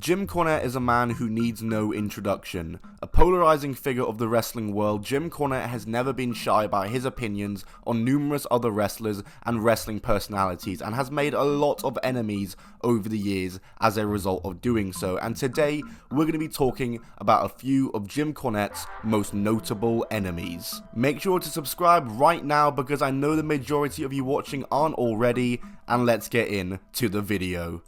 Jim Cornette is a man who needs no introduction. A polarizing figure of the wrestling world, Jim Cornette has never been shy about his opinions on numerous other wrestlers and wrestling personalities, and has made a lot of enemies over the years as a result of doing so. And today, we're going to be talking about a few of Jim Cornette's most notable enemies. Make sure to subscribe right now because I know the majority of you watching aren't already, and let's get into the video.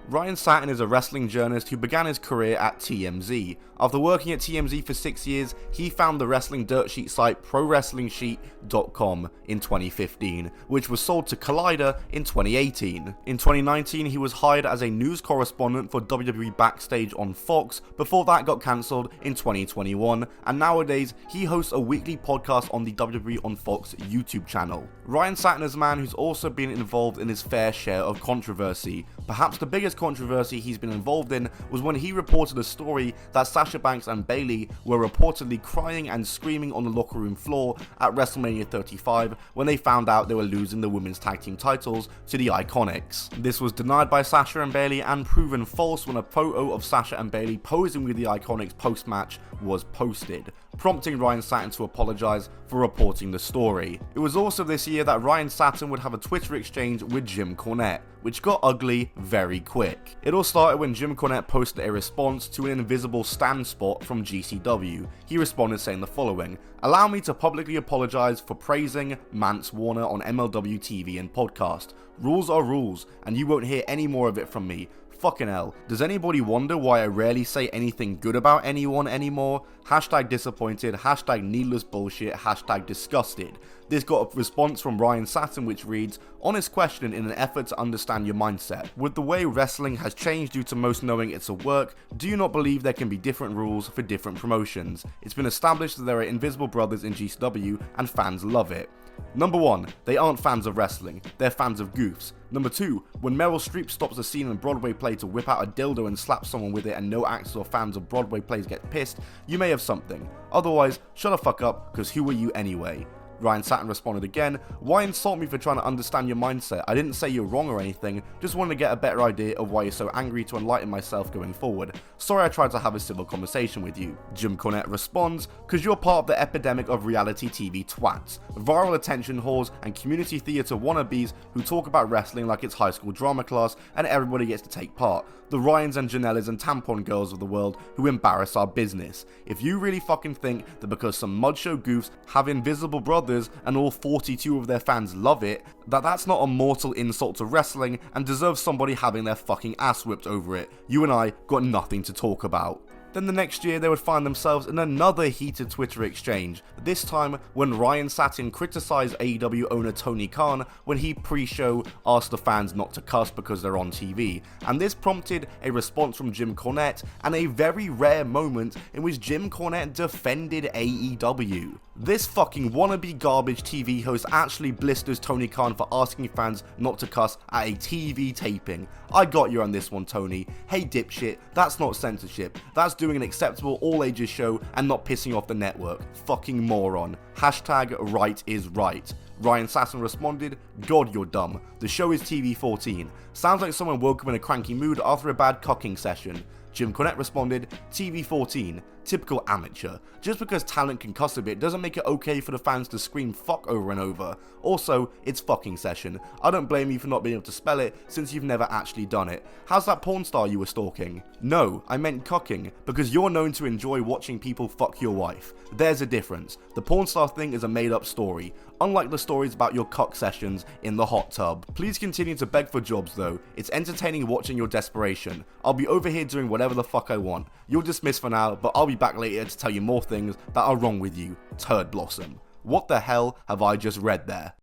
Ryan Satin is a wrestling journalist who began his career at TMZ. After working at TMZ for 6 years, he found the wrestling dirt sheet site ProWrestlingSheet.com in 2015, which was sold to Collider in 2018. In 2019, he was hired as a news correspondent for WWE Backstage on Fox, before that got cancelled in 2021, and nowadays he hosts a weekly podcast on the WWE on Fox YouTube channel. Ryan Satin is a man who's also been involved in his fair share of controversy. Perhaps the biggest controversy he's been involved in was when he reported a story that Sasha Banks and Bayley were reportedly crying and screaming on the locker room floor at WrestleMania 35 when they found out they were losing the women's tag team titles to the Iconics. This was denied by Sasha and Bayley and proven false when a photo of Sasha and Bayley posing with the Iconics post-match was posted, prompting Ryan Satin to apologize for reporting the story. It was also this year that Ryan Satin would have a Twitter exchange with Jim Cornette, which got ugly very quick. It all started when Jim Cornette posted a response to an invisible stand spot from GCW. He responded saying the following: "Allow me to publicly apologize for praising Mance Warner on MLW TV and podcast. Rules are rules, and you won't hear any more of it from me. Fucking hell, does anybody wonder why I rarely say anything good about anyone anymore? Hashtag disappointed, hashtag needless bullshit, hashtag disgusted." This got a response from Ryan Satin which reads, "Honest question in an effort to understand your mindset. With the way wrestling has changed due to most knowing it's a work, do you not believe there can be different rules for different promotions? It's been established that there are invisible brothers in GCW and fans love it. Number 1, they aren't fans of wrestling, they're fans of goofs. Number 2, when Meryl Streep stops a scene in a Broadway play to whip out a dildo and slap someone with it and no actors or fans of Broadway plays get pissed, you may have something. Otherwise, shut the fuck up, cause who are you anyway?" Ryan Satin responded again, "Why insult me for trying to understand your mindset? I didn't say you're wrong or anything, just wanted to get a better idea of why you're so angry to enlighten myself going forward. Sorry I tried to have a civil conversation with you." Jim Cornette responds, "Cause you're part of the epidemic of reality TV twats, viral attention whores and community theatre wannabes who talk about wrestling like it's high school drama class and everybody gets to take part. The Ryans and Janellas and tampon girls of the world who embarrass our business. If you really fucking think that because some mudshow goofs have invisible brothers and all 42 of their fans love it, that's not a mortal insult to wrestling and deserves somebody having their fucking ass whipped over it, you and I got nothing to talk about." Then the next year they would find themselves in another heated Twitter exchange, this time when Ryan Satin criticized AEW owner Tony Khan when he pre-show asked the fans not to cuss because they're on TV, and this prompted a response from Jim Cornette and a very rare moment in which Jim Cornette defended AEW. This fucking wannabe garbage TV host actually blisters Tony Khan for asking fans not to cuss at a TV taping. "I got you on this one, Tony. Hey dipshit, that's not censorship. That's doing an acceptable all ages show and not pissing off the network. Fucking moron. Hashtag right is right." Ryan Satin responded, "God, you're dumb. The show is TV-14. Sounds like someone woke up in a cranky mood after a bad cocking session." Jim Cornette responded, "TV-14. Typical amateur. Just because talent can cuss a bit doesn't make it okay for the fans to scream fuck over and over. Also, it's fucking session. I don't blame you for not being able to spell it since you've never actually done it. How's that porn star you were stalking?" "No, I meant cucking, because you're known to enjoy watching people fuck your wife. There's a difference. The porn star thing is a made up story, unlike the stories about your cuck sessions in the hot tub. Please continue to beg for jobs though. It's entertaining watching your desperation. I'll be over here doing whatever the fuck I want. You're dismissed for now, but I'll be back later to tell you more things that are wrong with you, turd blossom." What the hell have I just read there?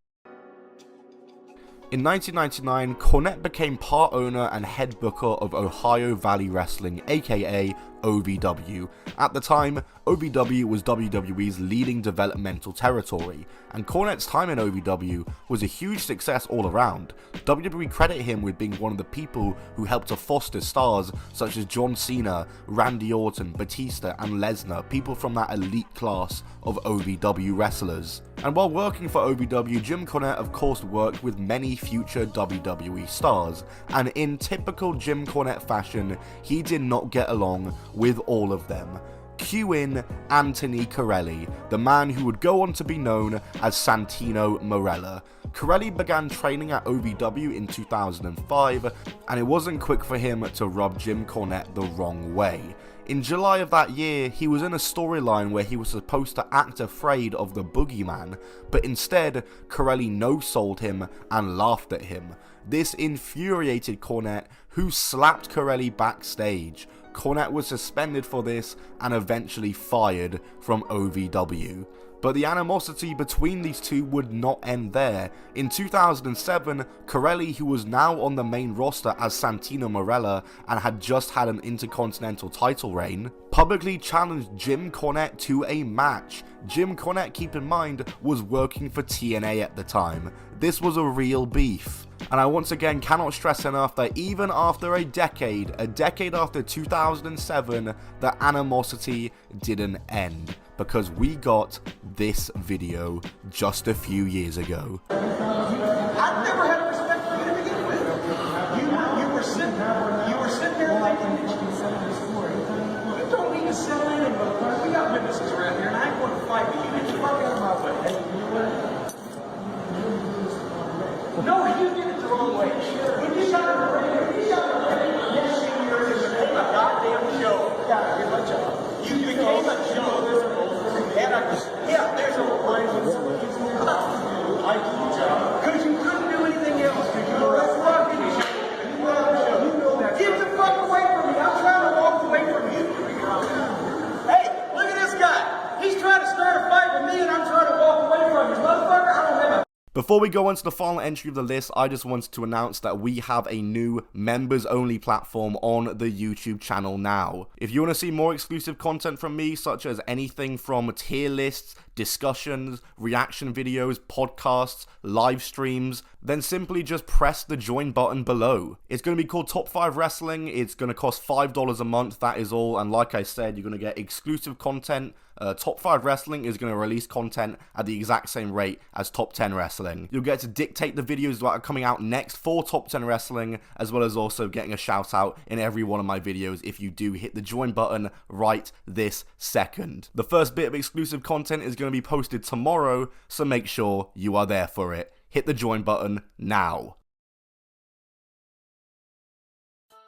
In 1999, Cornette became part owner and head booker of Ohio Valley Wrestling, aka OVW. At the time, OVW was WWE's leading developmental territory, and Cornette's time in OVW was a huge success all around. WWE credit him with being one of the people who helped to foster stars such as John Cena, Randy Orton, Batista, and Lesnar, people from that elite class of OVW wrestlers. And while working for OVW, Jim Cornette of course worked with many future WWE stars, and in typical Jim Cornette fashion, he did not get along with all of them. Cue in Anthony Corelli, the man who would go on to be known as Santino Marella. Corelli began training at OVW in 2005, and it wasn't quick for him to rub Jim Cornette the wrong way. In July of that year, he was in a storyline where he was supposed to act afraid of the boogeyman, but instead, Corelli no-sold him and laughed at him. This infuriated Cornette, who slapped Corelli backstage. Cornette was suspended for this and eventually fired from OVW. But the animosity between these two would not end there. In 2007, Corelli, who was now on the main roster as Santino Marella and had just had an Intercontinental title reign, publicly challenged Jim Cornette to a match. Jim Cornette, keep in mind, was working for TNA at the time. This was a real beef. And I once again cannot stress enough that even after a decade after 2007, the animosity didn't end, because we got this video just a few years ago. I've never had respect for you to begin with. You were sitting there thinking, you don't need to settle in, motherfucker. We got witnesses around here, and I ain't going to fight with you. Get your fuck out of my way. No, you did it the wrong way. When you got a break, yes, you became a goddamn joke. You became a joke. Yeah, there's a because you couldn't do anything else. Because you were a fucking joke. Get the fuck away from me. I'm trying to walk away from you. Hey, look at this guy. He's trying to start a fight with me, and I'm trying to walk away from you. Motherfucker, I don't have a... Before we go on to the final entry of the list, I just wanted to announce that we have a new members-only platform on the YouTube channel now. If you want to see more exclusive content from me, such as anything from tier lists, discussions, reaction videos, podcasts, live streams, then simply just press the join button below. It's going to be called Top 5 Wrestling. It's going to cost $5 a month, that is all, and like I said, you're going to get exclusive content. Top 5 Wrestling is going to release content at the exact same rate as Top 10 Wrestling. You'll get to dictate the videos that are coming out next for Top 10 Wrestling, as well as also getting a shout out in every one of my videos if you do hit the join button right this second. The first bit of exclusive content is going to be posted tomorrow, so make sure you are there for it. Hit the join button now.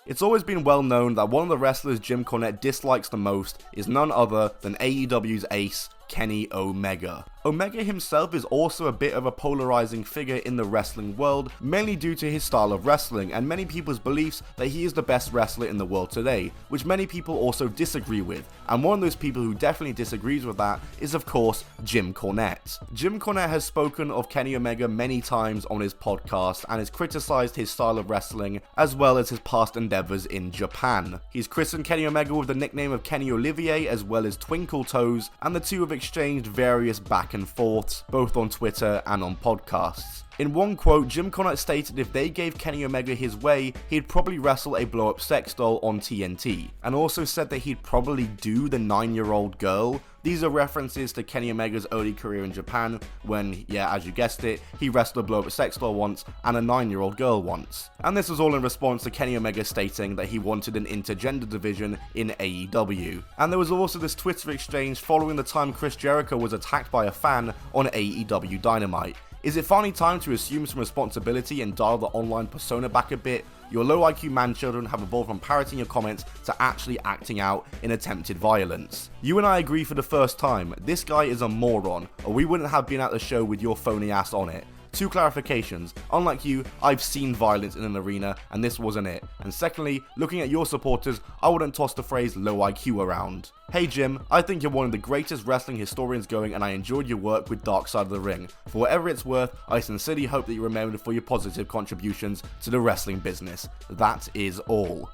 It's always been well known that one of the wrestlers Jim Cornette dislikes the most is none other than AEW's ace, Kenny Omega. Omega himself is also a bit of a polarizing figure in the wrestling world, mainly due to his style of wrestling and many people's beliefs that he is the best wrestler in the world today, which many people also disagree with, and one of those people who definitely disagrees with that is of course Jim Cornette. Jim Cornette has spoken of Kenny Omega many times on his podcast and has criticized his style of wrestling as well as his past endeavors in Japan. He's christened Kenny Omega with the nickname of Kenny Olivier as well as Twinkle Toes, and the two have exchanged various back and forths, both on Twitter and on podcasts. In one quote, Jim Cornette stated if they gave Kenny Omega his way, he'd probably wrestle a blow-up sex doll on TNT, and also said that he'd probably do the 9-year-old girl. These are references to Kenny Omega's early career in Japan when, yeah, as you guessed it, he wrestled a blow-up sex doll once and a 9-year-old girl once. And this was all in response to Kenny Omega stating that he wanted an intergender division in AEW. And there was also this Twitter exchange following the time Chris Jericho was attacked by a fan on AEW Dynamite. Is it finally time to assume some responsibility and dial the online persona back a bit? Your low IQ man children have evolved from parroting your comments to actually acting out in attempted violence. You and I agree for the first time, this guy is a moron, or we wouldn't have been at the show with your phony ass on it. 2 clarifications, unlike you, I've seen violence in an arena and this wasn't it. And secondly, looking at your supporters, I wouldn't toss the phrase low IQ around. Hey Jim, I think you're one of the greatest wrestling historians going and I enjoyed your work with Dark Side of the Ring. For whatever it's worth, I sincerely hope that you're remembered for your positive contributions to the wrestling business. That is all.